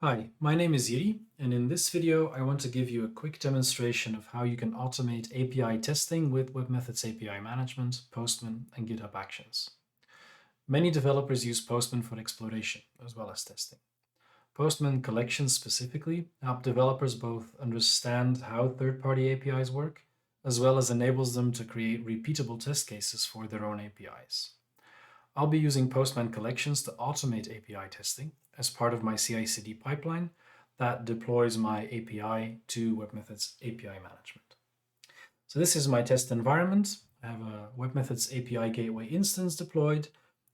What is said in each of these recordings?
Hi, my name is Yuri, and in this video I want to give you a quick demonstration of how you can automate API testing with webMethods API Management, Postman, and GitHub Actions. Many developers use Postman for exploration as well as testing. Postman Collections specifically help developers both understand how third-party APIs work, as well as enables them to create repeatable test cases for their own APIs. I'll be using Postman Collections to automate API testing as part of my CI/CD pipeline that deploys my API to webMethods API Management. So this is my test environment. I have a webMethods API Gateway instance deployed,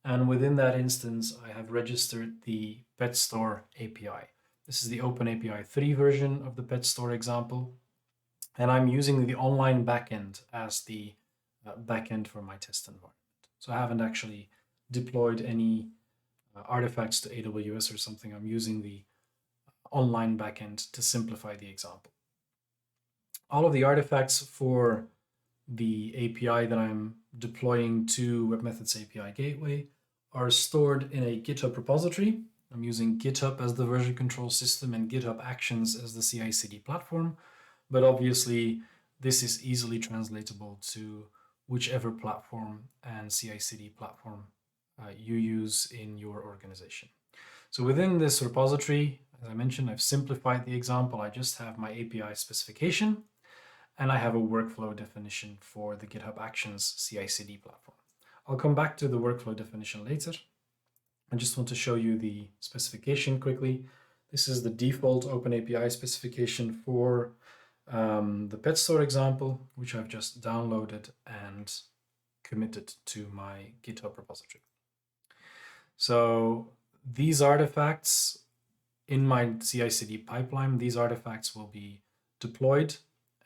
and within that instance, I have registered the Pet Store API. This is the OpenAPI 3 version of the Pet Store example, and I'm using the online backend as the backend for my test environment. So I haven't actually deployed any artifacts to AWS or something. I'm using the online backend to simplify the example. All of the artifacts for the API that I'm deploying to webMethods API Gateway are stored in a GitHub repository. I'm using GitHub as the version control system and GitHub Actions as the CI/CD platform, but obviously this is easily translatable to whichever platform and CI/CD platform you use in your organization. So within this repository, as I mentioned, I've simplified the example. I just have my API specification, and I have a workflow definition for the GitHub Actions CI/CD platform. I'll come back to the workflow definition later. I just want to show you the specification quickly. This is the default OpenAPI specification for the Pet Store example, which I've just downloaded and committed to my GitHub repository. So these artifacts in my CI/CD pipeline, these artifacts will be deployed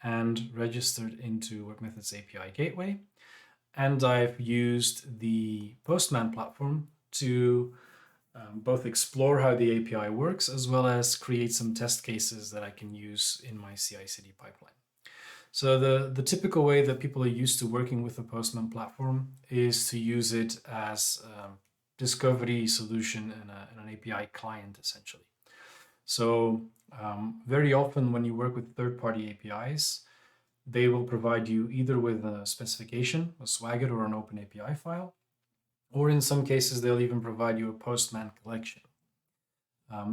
and registered into webMethods API Gateway. And I've used the Postman platform to both explore how the API works, as well as create some test cases that I can use in my CI/CD pipeline. So the typical way that people are used to working with the Postman platform is to use it as discovery solution and an API client, essentially. So very often when you work with third-party APIs, they will provide you either with a specification, a Swagger, or an OpenAPI file, or in some cases, they'll even provide you a Postman collection.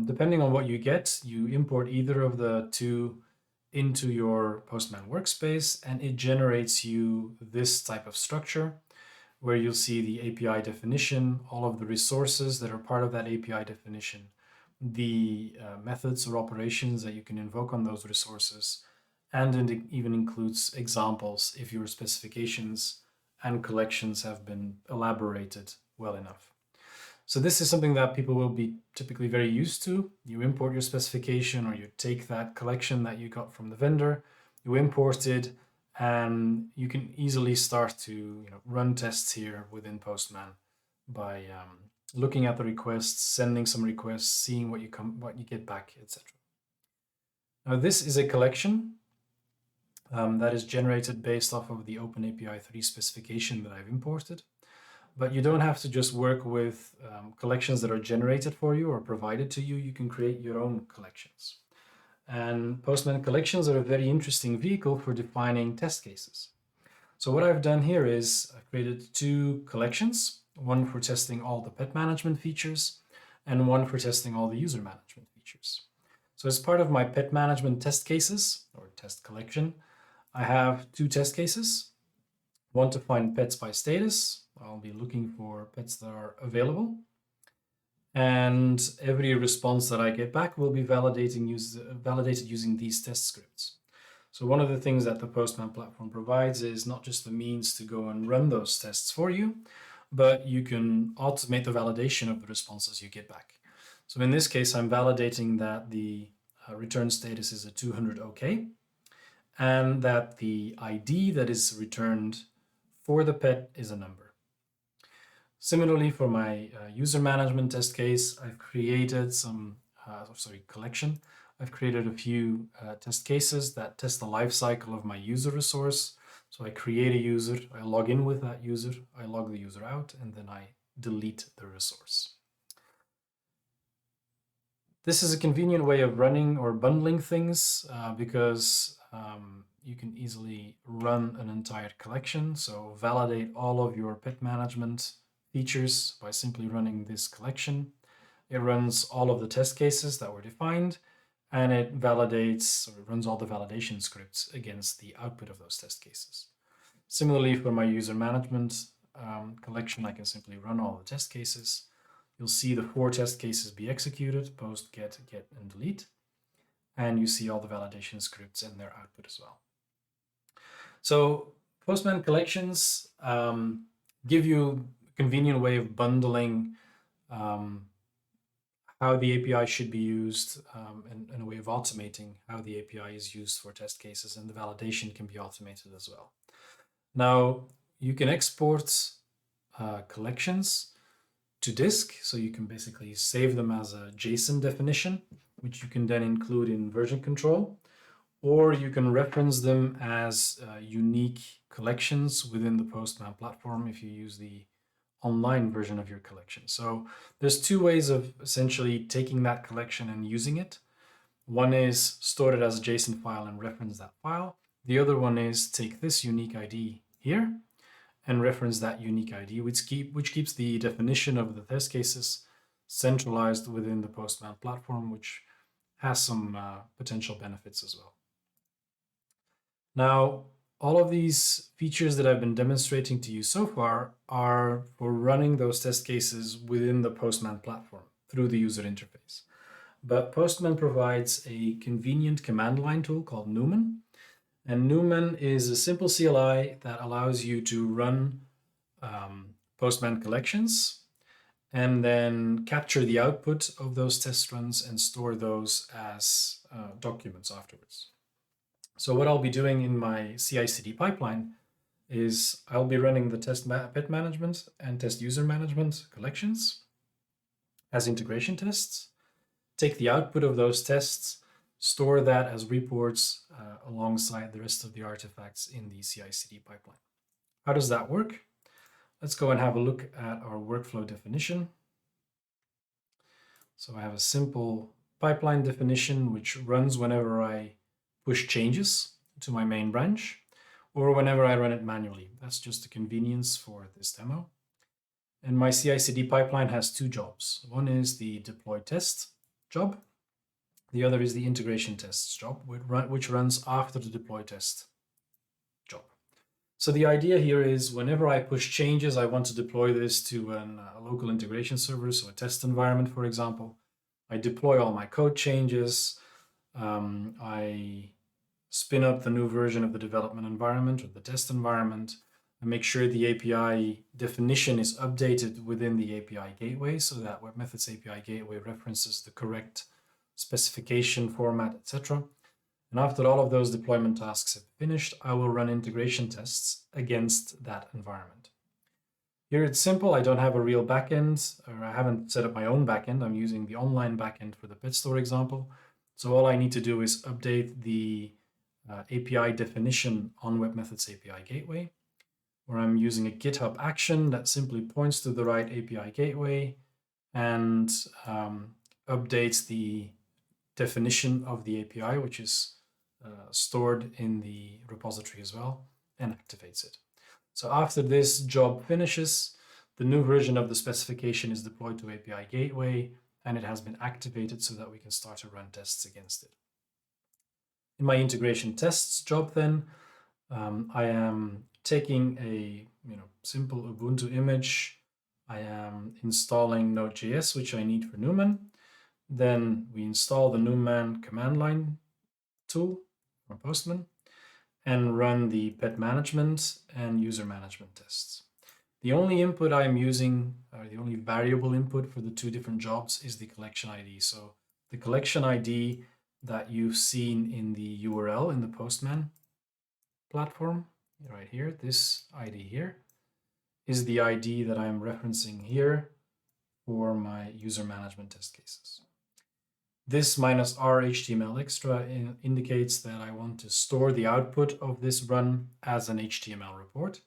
Depending on what you get, you import either of the two into your Postman workspace, and it generates you this type of structure where you'll see the API definition, all of the resources that are part of that API definition, the methods or operations that you can invoke on those resources, and it even includes examples if your specifications and collections have been elaborated well enough. So this is something that people will be typically very used to. You import your specification, or you take that collection that you got from the vendor, you import it, and you can easily start to run tests here within Postman by looking at the requests, sending some requests, seeing what you get back, etc. Now this is a collection that is generated based off of the OpenAPI 3 specification that I've imported. But you don't have to just work with collections that are generated for you or provided to you. You can create your own collections. And Postman Collections are a very interesting vehicle for defining test cases. So what I've done here is I've created two collections, one for testing all the pet management features and one for testing all the user management features. So as part of my pet management test cases or test collection, I have two test cases, one to find pets by status. I'll be looking for pets that are available. And every response that I get back will be validated using these test scripts. So one of the things that the Postman platform provides is not just the means to go and run those tests for you, but you can automate the validation of the responses you get back. So in this case, I'm validating that the return status is a 200 OK, and that the ID that is returned for the pet is a number. Similarly, for my user management test case, I've created collection. I've created a few test cases that test the life cycle of my user resource. So I create a user, I log in with that user, I log the user out, and then I delete the resource. This is a convenient way of running or bundling things because you can easily run an entire collection. So validate all of your pet management features by simply running this collection. It runs all of the test cases that were defined, and it validates or runs all the validation scripts against the output of those test cases. Similarly, for my user management collection, I can simply run all the test cases. You'll see the 4 test cases be executed: post, get, and delete. And you see all the validation scripts and their output as well. So Postman Collections give you a convenient way of bundling how the API should be used and a way of automating how the API is used for test cases, and the validation can be automated as well. Now, you can export collections to disk, so you can basically save them as a JSON definition, which you can then include in version control, or you can reference them as unique collections within the Postman platform if you use the online version of your collection. So there's 2 ways of essentially taking that collection and using it. One is store it as a JSON file and reference that file. The other one is take this unique ID here and reference that unique ID, which keeps the definition of the test cases centralized within the Postman platform, which has some potential benefits as well. Now, all of these features that I've been demonstrating to you so far are for running those test cases within the Postman platform through the user interface. But Postman provides a convenient command line tool called Newman. And Newman is a simple CLI that allows you to run Postman collections and then capture the output of those test runs and store those as documents afterwards. So what I'll be doing in my CI/CD pipeline is I'll be running the test pet management and test user management collections as integration tests, take the output of those tests, store that as reports alongside the rest of the artifacts in the CI/CD pipeline. How does that work? Let's go and have a look at our workflow definition. So I have a simple pipeline definition which runs whenever I push changes to my main branch or whenever I run it manually. That's just a convenience for this demo. And my CI/CD pipeline has 2 jobs. One is the deploy test job. The other is the integration tests job, which runs after the deploy test job. So the idea here is whenever I push changes, I want to deploy this to a local integration server, so a test environment, for example. I deploy all my code changes. I spin up the new version of the development environment or the test environment, and make sure the API definition is updated within the API gateway so that webMethods API gateway references the correct specification, format, etc. And after all of those deployment tasks have finished, I will run integration tests against that environment. Here it's simple. I don't have a real backend, or I haven't set up my own backend. I'm using the online backend for the pet store example. So all I need to do is update the API definition on webMethods API gateway, where I'm using a GitHub action that simply points to the right API gateway and updates the definition of the API, which is stored in the repository as well, and activates it. So after this job finishes, the new version of the specification is deployed to API gateway, and it has been activated so that we can start to run tests against it. In my integration tests job then, I am taking a simple Ubuntu image. I am installing Node.js, which I need for Newman. Then we install the Newman command line tool from Postman and run the pet management and user management tests. The only input I'm using, or the only variable input for the 2 different jobs, is the collection ID. So the collection ID that you've seen in the URL in the Postman platform, right here, this ID here, is the ID that I'm referencing here for my user management test cases. This -r HTML extra indicates that I want to store the output of this run as an HTML report.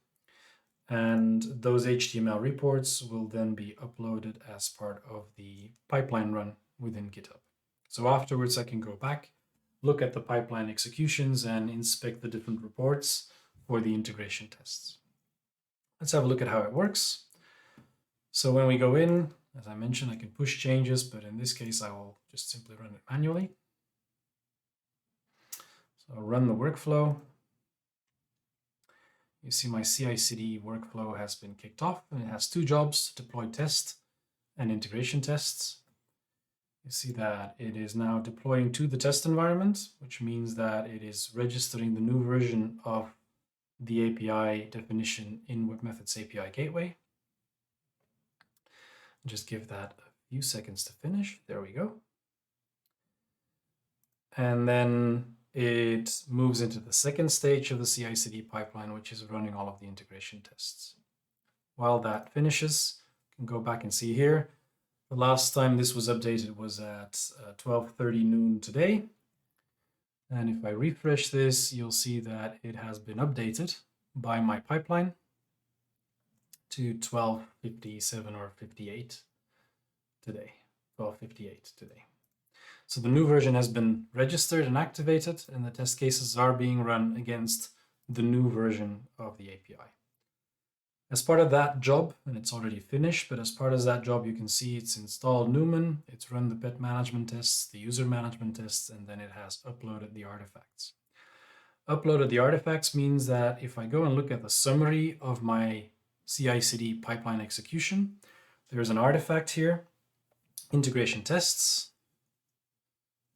And those HTML reports will then be uploaded as part of the pipeline run within GitHub. So afterwards, I can go back, look at the pipeline executions, and inspect the different reports for the integration tests. Let's have a look at how it works. So when we go in, as I mentioned, I can push changes, but in this case, I will just simply run it manually. So I'll run the workflow. You see my CI/CD workflow has been kicked off, and it has two jobs: deploy test and integration tests. You see that it is now deploying to the test environment, which means that it is registering the new version of the API definition in webMethods API Gateway. Just give that a few seconds to finish. There we go. And then it moves into the second stage of the CI/CD pipeline, which is running all of the integration tests. While that finishes, you can go back and see here. The last time this was updated was at 12:30 noon today. And if I refresh this, you'll see that it has been updated by my pipeline to 12:57 or 58 today, 12:58 today. So the new version has been registered and activated, and the test cases are being run against the new version of the API. As part of that job, and it's already finished, but as part of that job, you can see it's installed Newman, it's run the pet management tests, the user management tests, and then it has uploaded the artifacts. Uploaded the artifacts means that if I go and look at the summary of my CI/CD pipeline execution, there's an artifact here, integration tests.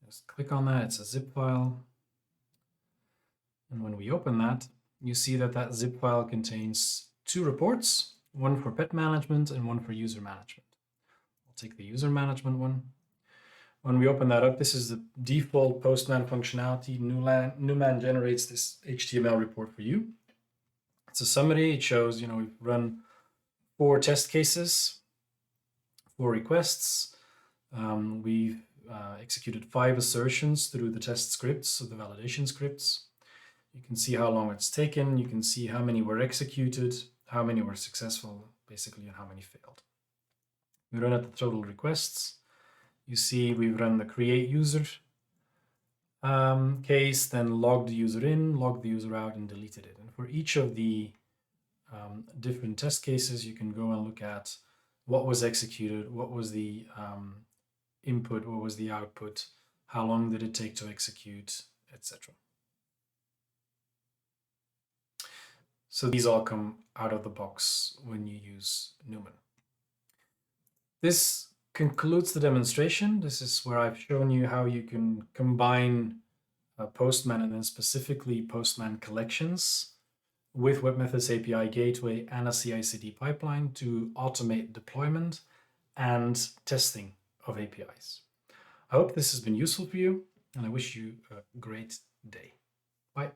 Just click on that, it's a zip file. And when we open that, you see that that zip file contains two reports, one for pet management and one for user management. I'll take the user management one. When we open that up, this is the default Postman functionality. Newman generates this HTML report for you. It's a summary. It shows, we've run 4 test cases, 4 requests. We've executed 5 assertions through the test scripts, so the validation scripts. You can see how long it's taken. You can see how many were executed, how many were successful, basically, and how many failed. We run at the total requests. You see we've run the create user case, then logged the user in, logged the user out, and deleted it. And for each of the different test cases, you can go and look at what was executed, what was the input, what was the output, how long did it take to execute, etc. So these all come out of the box when you use Newman. This concludes the demonstration. This is where I've shown you how you can combine Postman and then specifically Postman Collections with webMethods API Gateway and a CI/CD pipeline to automate deployment and testing of APIs. I hope this has been useful for you, and I wish you a great day. Bye.